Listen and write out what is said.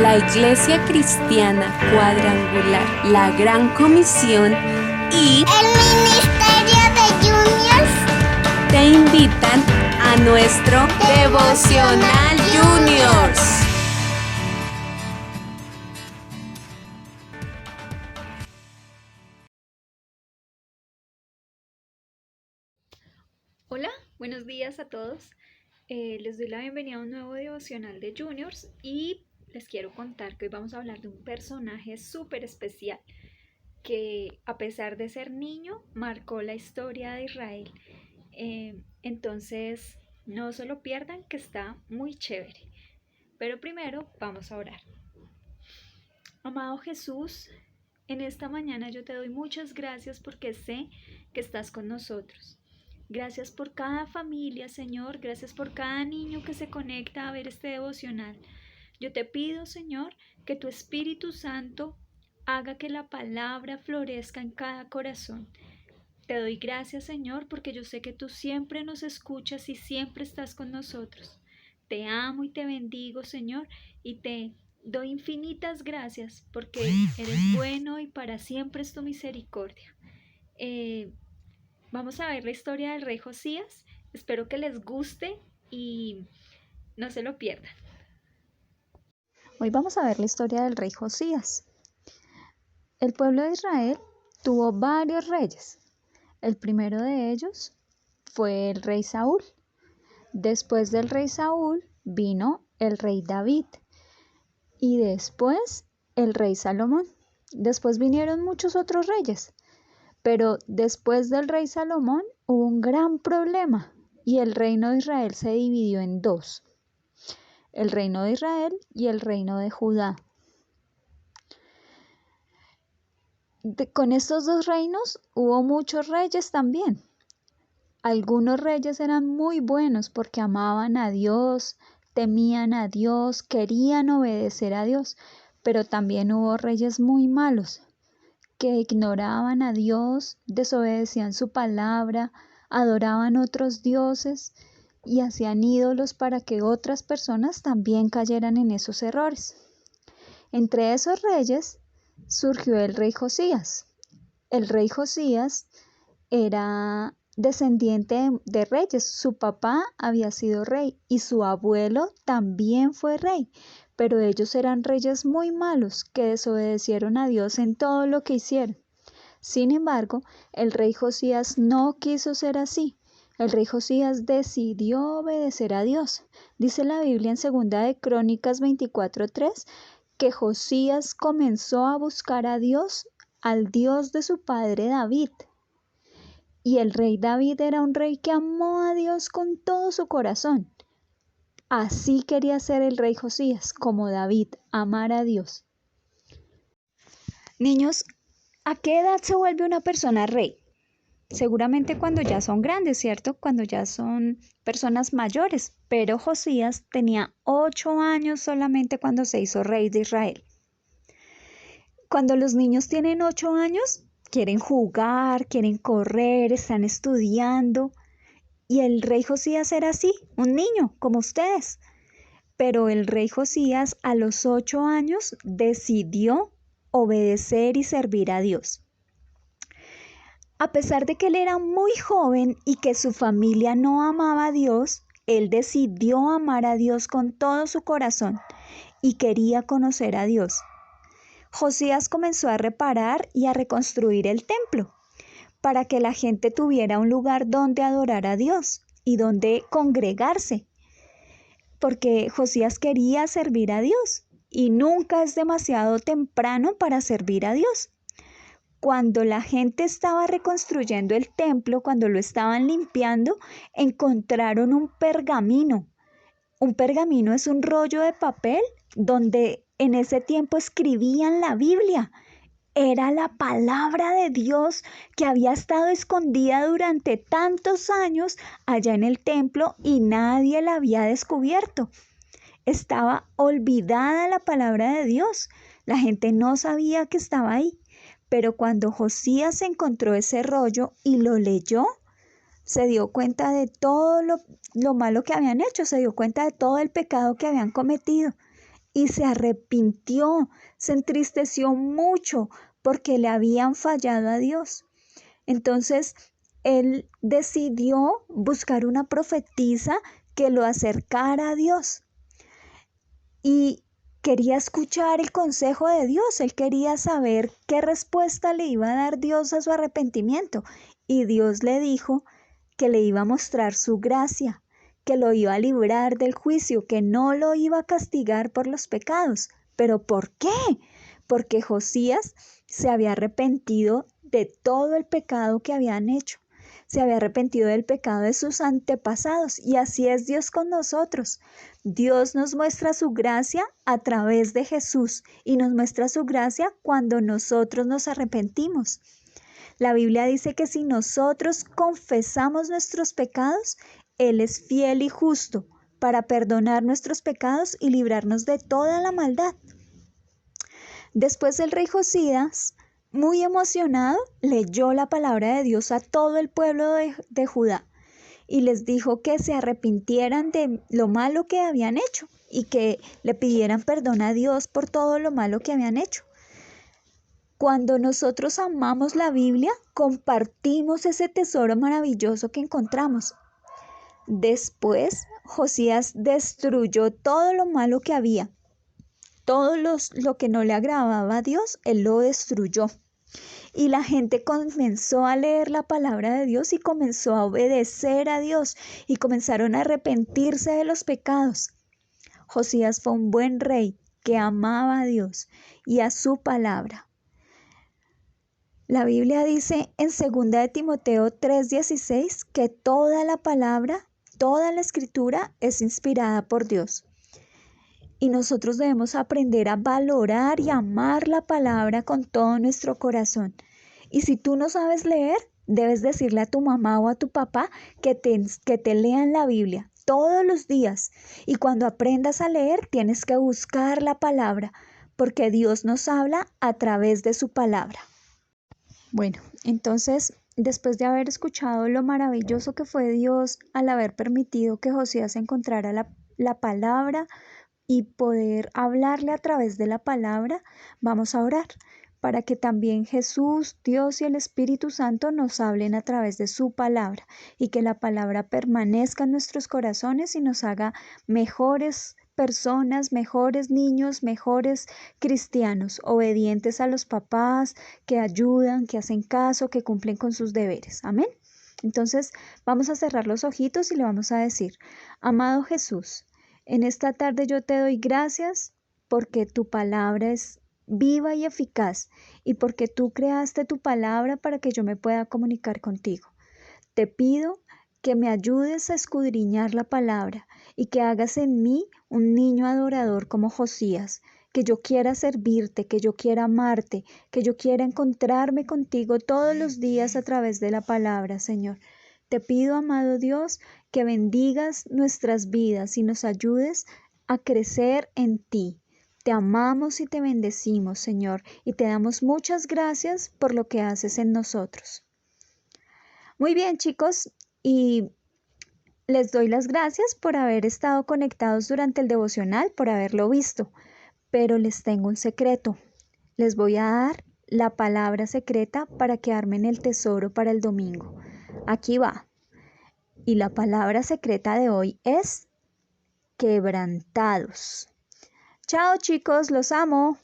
La Iglesia Cristiana Cuadrangular, la Gran Comisión y el Ministerio de Juniors te invitan a nuestro Devocional Juniors. Hola, buenos días a todos. Les doy la bienvenida a un nuevo devocional de Juniors y les quiero contar que hoy vamos a hablar de un personaje súper especial que, a pesar de ser niño, marcó la historia de Israel. Entonces, no se lo pierdan, que está muy chévere. Pero primero vamos a orar. Amado Jesús, en esta mañana yo te doy muchas gracias porque sé que estás con nosotros. Gracias por cada familia, Señor. Gracias por cada niño que se conecta a ver este devocional. Yo te pido, Señor, que tu Espíritu Santo haga que la palabra florezca en cada corazón. Te doy gracias, Señor, porque yo sé que tú siempre nos escuchas y siempre estás con nosotros. Te amo y te bendigo, Señor, y te doy infinitas gracias porque eres bueno y para siempre es tu misericordia. Vamos a ver la historia del rey Josías. Espero que les guste y no se lo pierdan. Hoy vamos a ver la historia del rey Josías. El pueblo de Israel tuvo varios reyes. El primero de ellos fue el rey Saúl. Después del rey Saúl vino el rey David y después el rey Salomón. Después vinieron muchos otros reyes, pero después del rey Salomón hubo un gran problema y el reino de Israel se dividió en dos: el reino de Israel y el reino de Judá. Con estos dos reinos hubo muchos reyes también. Algunos reyes eran muy buenos porque amaban a Dios, temían a Dios, querían obedecer a Dios, pero también hubo reyes muy malos que ignoraban a Dios, desobedecían su palabra, adoraban otros dioses y hacían ídolos para que otras personas también cayeran en esos errores. Entre esos reyes surgió el rey Josías. El rey Josías era descendiente de reyes. Su papá había sido rey y su abuelo también fue rey, pero ellos eran reyes muy malos que desobedecieron a Dios en todo lo que hicieron. Sin embargo, el rey Josías no quiso ser así. El rey Josías decidió obedecer a Dios. Dice la Biblia en 2 de Crónicas 24:3 que Josías comenzó a buscar a Dios, al Dios de su padre David. Y el rey David era un rey que amó a Dios con todo su corazón. Así quería ser el rey Josías, como David, amar a Dios. Niños, ¿a qué edad se vuelve una persona rey? Seguramente cuando ya son grandes, ¿cierto? Cuando ya son personas mayores. Pero Josías tenía 8 años solamente cuando se hizo rey de Israel. Cuando los niños tienen 8 años, quieren jugar, quieren correr, están estudiando. Y el rey Josías era así, un niño, como ustedes. Pero el rey Josías a los 8 años decidió obedecer y servir a Dios. A pesar de que él era muy joven y que su familia no amaba a Dios, él decidió amar a Dios con todo su corazón y quería conocer a Dios. Josías comenzó a reparar y a reconstruir el templo para que la gente tuviera un lugar donde adorar a Dios y donde congregarse, porque Josías quería servir a Dios y nunca es demasiado temprano para servir a Dios. Cuando la gente estaba reconstruyendo el templo, cuando lo estaban limpiando, encontraron un pergamino. Un pergamino es un rollo de papel donde en ese tiempo escribían la Biblia. Era la palabra de Dios que había estado escondida durante tantos años allá en el templo y nadie la había descubierto. Estaba olvidada la palabra de Dios. La gente no sabía que estaba ahí. Pero cuando Josías encontró ese rollo y lo leyó, se dio cuenta de todo lo malo que habían hecho, se dio cuenta de todo el pecado que habían cometido y se arrepintió, se entristeció mucho porque le habían fallado a Dios. Entonces, él decidió buscar una profetisa que lo acercara a Dios y quería escuchar el consejo de Dios. Él quería saber qué respuesta le iba a dar Dios a su arrepentimiento. Y Dios le dijo que le iba a mostrar su gracia, que lo iba a librar del juicio, que no lo iba a castigar por los pecados. ¿Pero por qué? Porque Josías se había arrepentido de todo el pecado que habían hecho. Se había arrepentido del pecado de sus antepasados, y así es Dios con nosotros. Dios nos muestra su gracia a través de Jesús y nos muestra su gracia cuando nosotros nos arrepentimos. La Biblia dice que si nosotros confesamos nuestros pecados, Él es fiel y justo para perdonar nuestros pecados y librarnos de toda la maldad. Después el rey Josías, muy emocionado, leyó la palabra de Dios a todo el pueblo de Judá y les dijo que se arrepintieran de lo malo que habían hecho y que le pidieran perdón a Dios por todo lo malo que habían hecho. Cuando nosotros amamos la Biblia, compartimos ese tesoro maravilloso que encontramos. Después, Josías destruyó todo lo malo que había. Todo lo que no le agradaba a Dios, él lo destruyó. Y la gente comenzó a leer la palabra de Dios y comenzó a obedecer a Dios y comenzaron a arrepentirse de los pecados. Josías fue un buen rey que amaba a Dios y a su palabra. La Biblia dice en 2 de Timoteo 3:16 que toda la palabra, toda la escritura es inspirada por Dios. Y nosotros debemos aprender a valorar y amar la palabra con todo nuestro corazón. Y si tú no sabes leer, debes decirle a tu mamá o a tu papá que te lean la Biblia todos los días. Y cuando aprendas a leer, tienes que buscar la palabra, porque Dios nos habla a través de su palabra. Bueno, entonces, después de haber escuchado lo maravilloso que fue Dios al haber permitido que Josías encontrara la palabra y poder hablarle a través de la palabra, vamos a orar para que también Jesús, Dios y el Espíritu Santo nos hablen a través de su palabra y que la palabra permanezca en nuestros corazones y nos haga mejores personas, mejores niños, mejores cristianos, obedientes a los papás, que ayudan, que hacen caso, que cumplen con sus deberes. Amén. Entonces vamos a cerrar los ojitos y le vamos a decir: amado Jesús, en esta tarde yo te doy gracias porque tu palabra es viva y eficaz y porque tú creaste tu palabra para que yo me pueda comunicar contigo. Te pido que me ayudes a escudriñar la palabra y que hagas en mí un niño adorador como Josías, que yo quiera servirte, que yo quiera amarte, que yo quiera encontrarme contigo todos los días a través de la palabra, Señor. Te pido, amado Dios, que bendigas nuestras vidas y nos ayudes a crecer en ti. Te amamos y te bendecimos, Señor, y te damos muchas gracias por lo que haces en nosotros. Muy bien, chicos, y les doy las gracias por haber estado conectados durante el devocional, por haberlo visto, pero les tengo un secreto. Les voy a dar la palabra secreta para que armen el tesoro para el domingo. Aquí va. Y la palabra secreta de hoy es quebrantados. Chao, chicos, los amo.